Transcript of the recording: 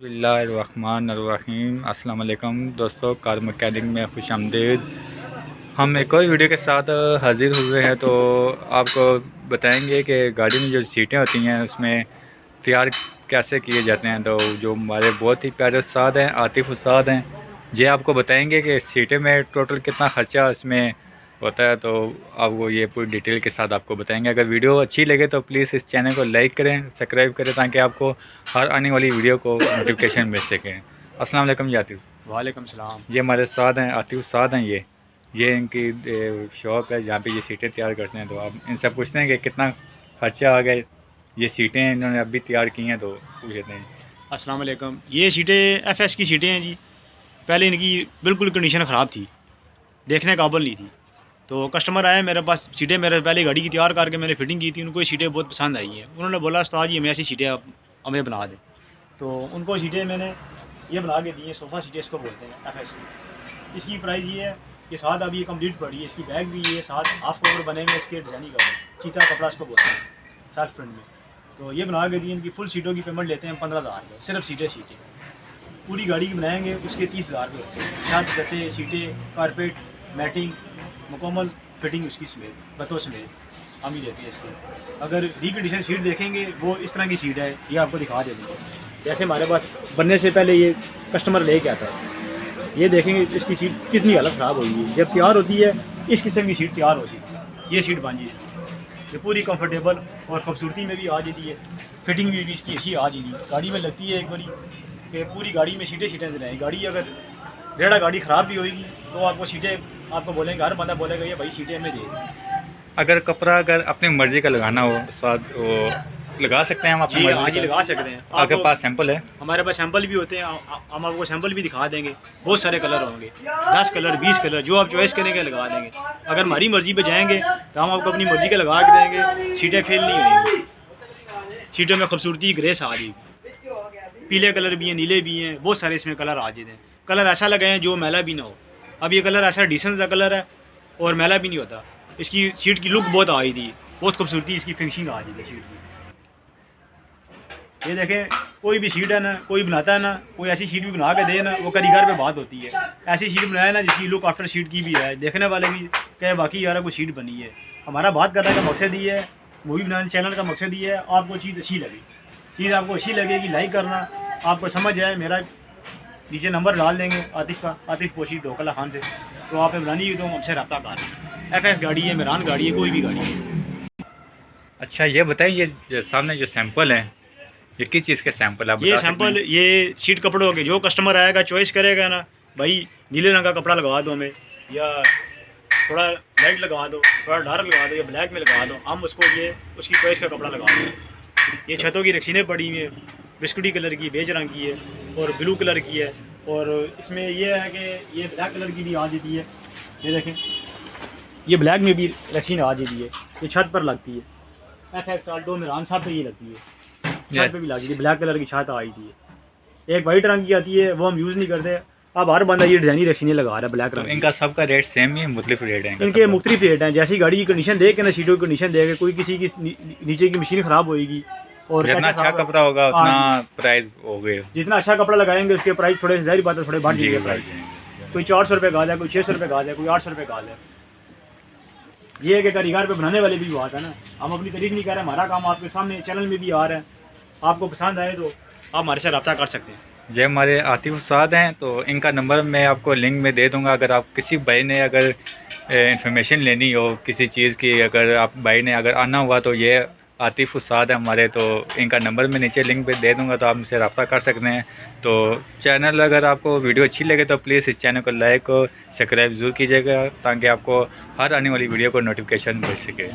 बिस्मिल्लाहिर्रहमानिर्रहीम। अस्सलाम वालेकुम दोस्तों, कार मैकेनिक में खुशामदीद। हम एक और वीडियो के साथ हाज़िर हुए हैं। तो आपको बताएंगे कि गाड़ी में जो सीटें होती हैं उसमें तैयार कैसे किए जाते हैं। तो जो हमारे बहुत ही प्यारे उस्ताद हैं, आतिफ़ उस्ताद हैं, ये आपको बताएंगे कि सीटें में टोटल कितना ख़र्चा इसमें होता है। तो आपको ये पूरी डिटेल के साथ आपको बताएंगे। अगर वीडियो अच्छी लगे तो प्लीज़ इस चैनल को लाइक करें, सब्सक्राइब करें, ताकि आपको हर आने वाली वीडियो को नोटिफिकेशन मिल सके। अस्सलाम वालेकुम आतिफ़। वालेकुम सलाम। ये हमारे उस्ताद हैं, आतिफ़ उस्ताद हैं। ये इनकी शॉप है जहाँ पे ये सीटें तैयार करते हैं। तो आप इनसे पूछते हैं कि कितना ख़र्चा आ गया, ये सीटें इन्होंने अभी तैयार की हैं, तो पूछ लेते हैं। अस्सलाम वालेकुम। ये सीटें FS की सीटें हैं जी। पहले इनकी बिल्कुल कंडीशन ख़राब थी, देखने काबिल नहीं थी। तो कस्टमर आए मेरे पास, सीटें मेरे पहले गाड़ी की तैयार करके मैंने फ़िटिंग की थी, उनको ये सीटें बहुत पसंद आई हैं। उन्होंने बोला उस्ताद जी हमें ऐसी सीटें आप हमें बना दें। तो उनको सीटें मैंने ये बना के दी हैं। सोफ़ा सीटें इसको बोलते हैं FS की। इसकी प्राइस ये है कि साथ अभी ये कम्प्लीट पड़ी है, इसकी बैग भी ये साथ हाफ कवर बने हुए, इसके डिज़ाइनिंग कवर चीता कपड़ा इसको बोलते हैं साथ फ्रंट में। तो ये बना के दी। इनकी फुल सीटों की पेमेंट लेते हैं 15,000 रुपये, सिर्फ सीटें पूरी गाड़ी की बनाएंगे उसके 30,000 रुपये होते हैं। छत गते सीटें कारपेट मैटिंग मुकम्मल फिटिंग उसकी समेत बतों समेत हम ही देते हैं इसके। अगर रिकंडीशन सीट देखेंगे वो इस तरह की सीट है, ये आपको दिखा देंगे। जैसे हमारे पास बनने से पहले ये कस्टमर लेके आता है, ये देखेंगे इसकी सीट कितनी हालत ख़राब हुई है। जब तैयार होती है इस किस्म की सीट तैयार होती है, ये सीट बन जी ये पूरी कंफर्टेबल और खूबसूरती में भी आ जाती है। फिटिंग भी इसकी अच्छी आ जाती है। गाड़ी में लगती है एक बारी कि पूरी गाड़ी में सीटें दिलाएँ। गाड़ी अगर रेड़ा गाड़ी ख़राब भी होगी तो आपको सीटें आपको बोलेंगे, हर बंदा बोलेगा ये भाई सीटें हमें दे। अगर कपड़ा अगर अपनी मर्ज़ी का लगाना हो साथ वो लगा सकते हैं हम अपनी मर्ज़ी जी लगा सकते हैं। आपके पास सैंपल है? हमारे पास सैंपल भी होते हैं, हम आपको सैंपल भी दिखा देंगे। बहुत सारे कलर होंगे, 10 कलर 20 कलर, जो आप चॉइस करेंगे लगा देंगे। अगर हमारी मर्ज़ी पे जाएंगे तो हम आपको अपनी मर्ज़ी का लगा के देंगे। सीटें फेल नहीं होंगी, सीटों में खूबसूरती ग्रेस आ जाएगी। पीले कलर भी हैं, नीले भी हैं, बहुत सारे इसमें कलर आ जाते हैं। कलर ऐसा लगाएं जो मैला भी ना हो। अब ये कलर ऐसा डिसेंट सा कलर है और मैला भी नहीं होता। इसकी सीट की लुक बहुत आई थी, बहुत खूबसूरती इसकी फिनिशिंग आ जाती है सीट की। ये देखें, कोई भी सीट है ना, कोई बनाता है ना, कोई ऐसी सीट भी बना के दे ना, वो कारीगर पे बात होती है। ऐसी सीट बनाए ना जिसकी लुक आफ्टर सीट की भी है, देखने वाले भी कहे बाकी यार कोई सीट बनी है। हमारा बात करने का मकसद ये है, मूवी बनाने चैनल का मकसद ये है आपको चीज़ अच्छी लगे। चीज़ आपको अच्छी लगेगी, लाइक करना, आपको समझ आए। मेरा नीचे नंबर डाल देंगे आतिफ़ का, आतिफ़ पोशी ढोकला खान से। तो आप बनानी हो तो हमसे रब्ता कर। FS गाड़ी है, मेरान गाड़ी है, कोई भी गाड़ी है। अच्छा ये बताइए, ये सामने जो सैंपल हैं ये किस चीज़ के सैंपल आप ये सैंपल ये सीट कपड़ों के, जो कस्टमर आएगा चॉइस करेगा ना, भाई नीले रंग का कपड़ा लगवा दो हमें, या थोड़ा लाइट लगा दो, थोड़ा डार्क लगा दो, या ब्लैक में लगा दो, हम उसको ये उसकी चॉइस का कपड़ा लगा दो। ये छतों की रसीनें पड़ी हुई हैं, बिस्कुटी कलर की, बेज रंग की है और ब्लू कलर की है। और इसमें ये है कि ये ब्लैक कलर की भी आ जाती है। ये देखें, ये ब्लैक में भी रसीन आ जाती है, ये छत पर लगती है। FX आल्टो मेरान साहब पे ये लगती है, छत पे भी लगी थी। ब्लैक कलर की छत आई थी। एक वाइट रंग की आती है, वो हम यूज़ नहीं करते। अब हर बंदा ये डिजाइनी रसीनें लगा रहा है ब्लैक रंग। इनका सबका रेट सेम ही है, मुख्तलिफ रेट है इनके मुख्तलिफ रेट हैं। जैसी गाड़ी की कंडीशन देख के ना, सीटों की कंडीशन देख के, कोई किसी की नीचे की मशीन ख़राब होएगी और जितना अच्छा कपड़ा होगा उतना प्राइस हो गए। जितना अच्छा कपड़ा लगाएंगे उसके प्राइस थोड़े ज़ाहिर बात है थोड़े बढ़ जाएंगे प्राइस। कोई 400 रुपये का है, कोई 600 रुपये का है, कोई 800 रुपये का है। ये है कि कारीगर पे बनाने वाले भी बात है ना। हम अपनी तारीफ नहीं कर रहे, हमारा काम आपके सामने चैनल में भी आ रहा है। आपको पसंद आए तो आप हमारे से रब्ता कर सकते हैं। ये हमारे आतिफ़ उस्ताद हैं, तो इनका नंबर मैं आपको लिंक में दे दूंगा। अगर आप किसी भाई ने अगर इंफॉर्मेशन लेनी हो किसी चीज़ की, अगर आप भाई ने अगर आना हुआ तो ये आतिफ़ उस्ताद है हमारे, तो इनका नंबर मैं नीचे लिंक पे दे दूंगा, तो आप मुझसे रब्ता कर सकते हैं। तो चैनल अगर आपको वीडियो अच्छी लगे तो प्लीज़ इस चैनल को लाइक और सब्सक्राइब ज़रूर कीजिएगा, ताकि आपको हर आने वाली वीडियो को नोटिफिकेशन मिल सके।